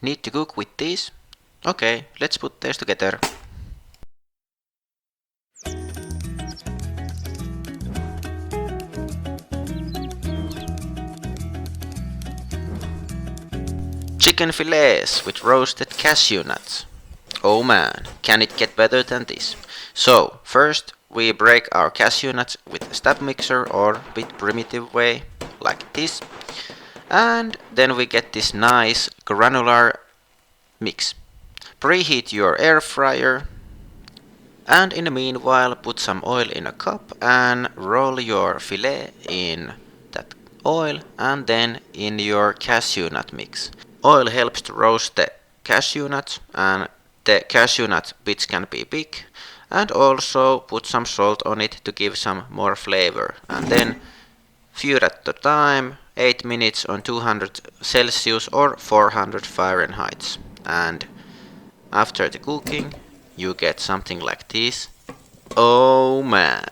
Need to cook with these? Okay, let's put these together. Chicken fillets with roasted cashew nuts. Oh man, can it get better than this? So, first we break our cashew nuts with a stab mixer or bit primitive way, like this. And then we get this nice granular mix. Preheat your air fryer. And in the meanwhile, put some oil in a cup and roll your fillet in that oil and then in your cashew nut mix. Oil helps to roast the cashew nuts, and the cashew nut bits can be big, and also put some salt on it to give some more flavor. And then few at the time, 8 minutes on 200 Celsius or 400 Fahrenheit. And after the cooking, you get something like this. Oh man!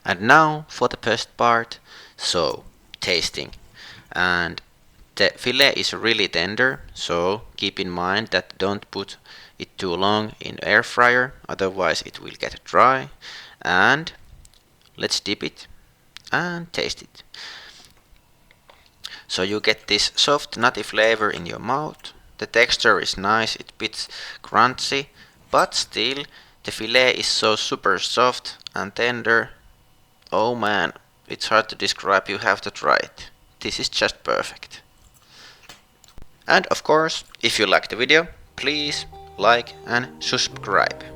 And now for the best part, so tasting. And the fillet is really tender, so keep in mind that don't put it too long in air fryer, otherwise it will get dry. And let's dip it and taste it. So you get this soft nutty flavor in your mouth. The texture is nice, it's a bit crunchy, but still the fillet is so super soft and tender. Oh man, it's hard to describe, you have to try it. This is just perfect. And of course, if you liked the video, please like and subscribe.